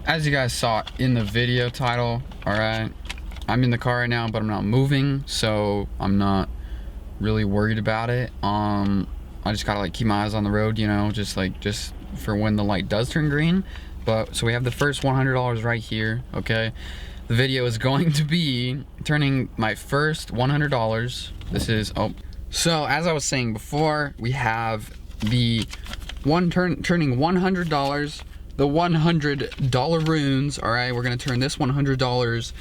as you guys saw in the video title, alright, I'm in the car right now, but I'm not moving, so I'm not really worried about it. I just gotta like keep my eyes on the road, you know, just for when the light does turn green. But so we have the first $100 right here, okay? The video is going to be turning my first $100. This is, so as I was saying before, we have the turning $100, the $100 runes. All right, we're gonna turn this $100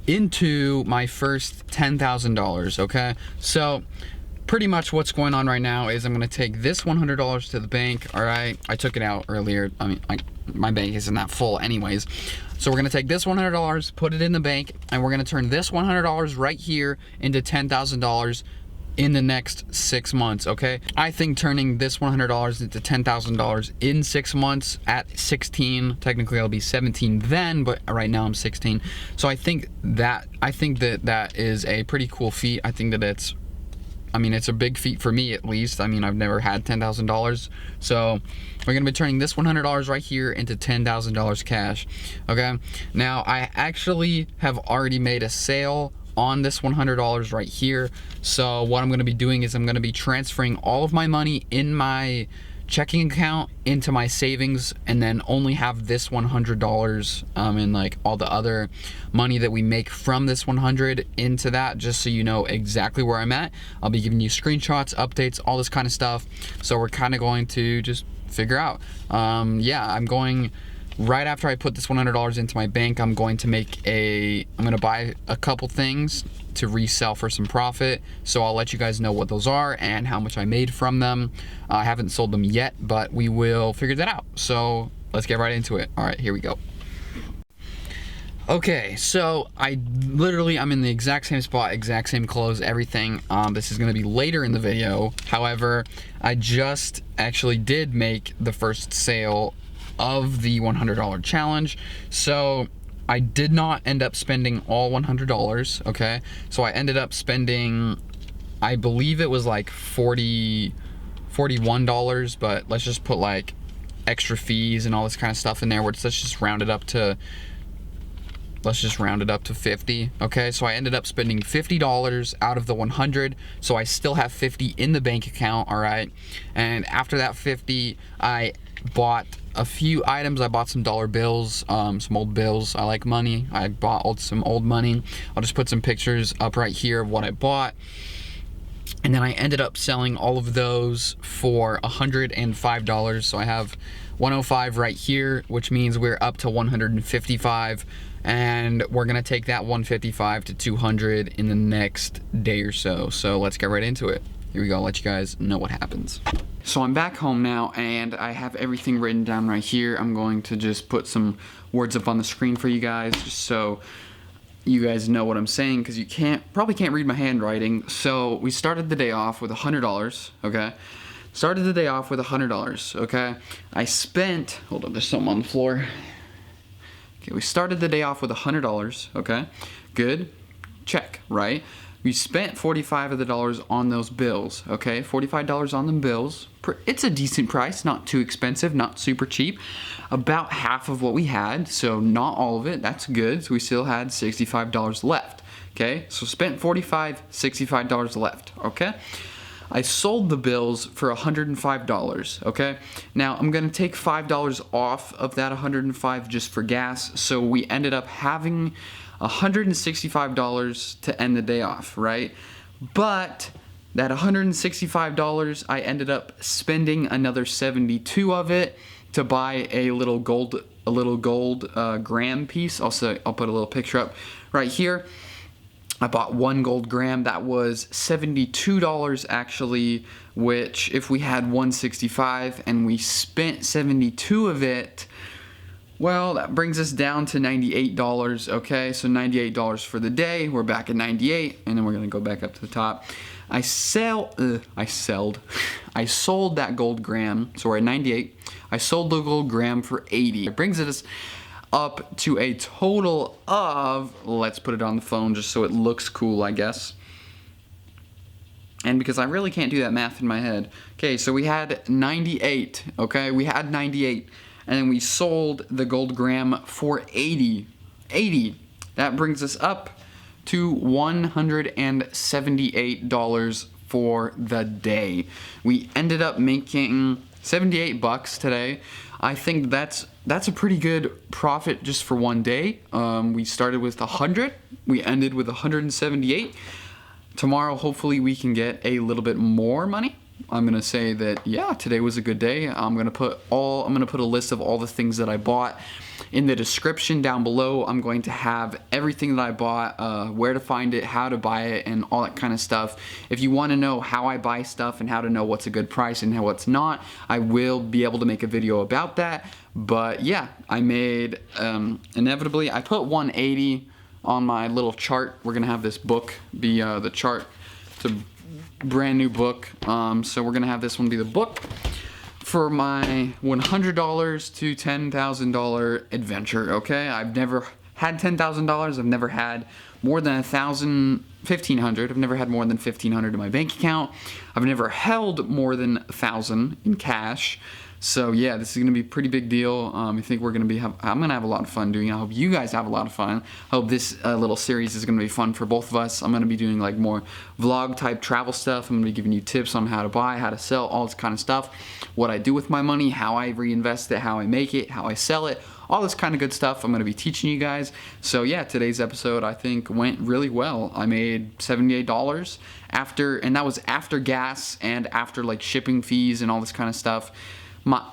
into my first $10,000, okay? So pretty much what's going on right now is I'm gonna take this $100 to the bank. All right, I took it out earlier. I mean, my bank isn't that full anyways. So we're gonna take this $100, put it in the bank, and we're gonna turn this $100 right here into $10,000 in the next 6 months, okay? I think turning this $100 into $10,000 in 6 months at 16, technically I'll be 17 then, but right now I'm 16. So I think that is a pretty cool feat. I think that it's a big feat for me at least. I mean, I've never had $10,000. So we're gonna be turning this $100 right here into $10,000 cash, okay? Now, I actually have already made a sale on this $100 right here. So what I'm gonna be doing is I'm gonna be transferring all of my money in my checking account into my savings, and then only have this $100 and like all the other money that we make from this 100 into that, just so you know exactly where I'm at. I'll be giving you screenshots, updates, all this kind of stuff. So we're kind of going to just figure out. Yeah, I'm going, right after I put this $100 into my bank, I'm going to buy a couple things to resell for some profit. So I'll let you guys know what those are and how much I made from them. I haven't sold them yet, but we will figure that out. So let's get right into it. All right, here we go. Okay, so I'm in the exact same spot, exact same clothes, everything. This is gonna be later in the video. However, I just actually did make the first sale of the $100 challenge. So I did not end up spending all $100, okay? So I ended up spending, I believe it was like $41, but let's just put like extra fees and all this kind of stuff in there. Let's just round it up to 50, okay? So I ended up spending $50 out of the 100, so I still have 50 in the bank account, all right? And after that 50, I bought a few items. I bought some dollar bills, some old bills. I like money. I bought some old money. I'll just put some pictures up right here of what I bought. And then I ended up selling all of those for $105. So I have 105 right here, which means we're up to 155. And we're gonna take that 155 to 200 in the next day or so. So let's get right into it. Here we go, I'll let you guys know what happens. So I'm back home now, and I have everything written down right here. I'm going to just put some words up on the screen for you guys, just so you guys know what I'm saying, because you probably can't read my handwriting. So we started the day off with $100, okay? Started the day off with $100, okay? I spent, hold on, there's something on the floor. Okay, we started the day off with $100, okay? Good, check, right? We spent $45 of the dollars on those bills, okay? $45 on them bills. It's a decent price, not too expensive, not super cheap. About half of what we had, so not all of it, that's good. So we still had $65 left, okay? So spent $45, $65 left, okay? I sold the bills for $105, okay? Now I'm gonna take $5 off of that $105 just for gas, so we ended up having $165 to end the day off, right? But that $165, I ended up spending another 72 of it to buy a little gold gram piece. Also, I'll put a little picture up right here. I bought one gold gram. That was $72 actually, which if we had 165 and we spent 72 of it, well, that brings us down to $98, okay? So $98 for the day. We're back at 98, and then we're gonna go back up to the top. I sold that gold gram, so we're at 98. I sold the gold gram for 80. It brings us up to a total of, let's put it on the phone just so it looks cool, I guess. And because I really can't do that math in my head. Okay, so we had 98, okay? We had 98. and then we sold the gold gram for 80. That brings us up to $178 for the day. We ended up making 78 bucks today. I think that's a pretty good profit just for one day. We started with 100, we ended with 178. Tomorrow, hopefully, we can get a little bit more money. I'm gonna say that, yeah, today was a good day. I'm gonna put a list of all the things that I bought in the description down below. I'm going to have everything that I bought, where to find it, how to buy it, and all that kind of stuff. If you want to know how I buy stuff and how to know what's a good price and what's not, I will be able to make a video about that. But yeah, I made, inevitably, I put 180 on my little chart. We're gonna have this book be the chart. It's a brand new book, so we're gonna have this one be the book for my $100 to $10,000 adventure. Okay, I've never had $10,000. I've never had more than $1,500. I've never had more than $1,500 in my bank account. I've never held more than $1,000 in cash. So yeah, this is gonna be a pretty big deal. I think I'm gonna have a lot of fun doing it. I hope you guys have a lot of fun. I hope this little series is gonna be fun for both of us. I'm gonna be doing like more vlog type travel stuff. I'm gonna be giving you tips on how to buy, how to sell, all this kind of stuff. What I do with my money, how I reinvest it, how I make it, how I sell it, all this kind of good stuff I'm gonna be teaching you guys. So yeah, today's episode I think went really well. I made $78 and that was after gas and after like shipping fees and all this kind of stuff.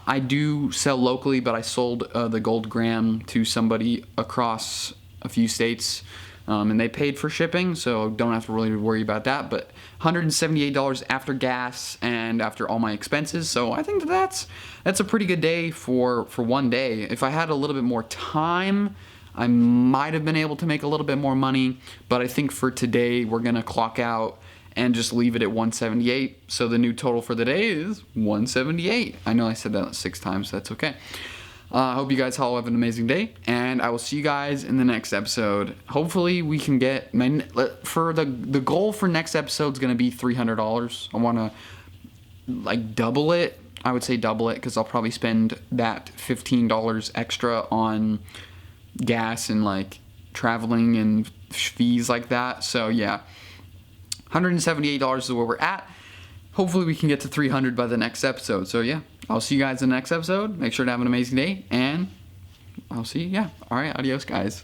I do sell locally, but I sold the gold gram to somebody across a few states, and they paid for shipping, so don't have to really worry about that. But $178 after gas and after all my expenses, so I think that's a pretty good day for one day. If I had a little bit more time, I might have been able to make a little bit more money, but I think for today we're gonna clock out and just leave it at 178. So the new total for the day is 178. I know I said that 6 times, so that's okay. I hope you guys all have an amazing day, and I will see you guys in the next episode. Hopefully we can get, for the goal for next episode is going to be $300. I want to like double it. I would say double it, because I'll probably spend that $15 extra on gas and like traveling and fees like that. So yeah, $178 is where we're at. Hopefully we can get to 300 by the next episode. So yeah, I'll see you guys in the next episode. Make sure to have an amazing day, and I'll see you. Yeah. All right. Adios, guys.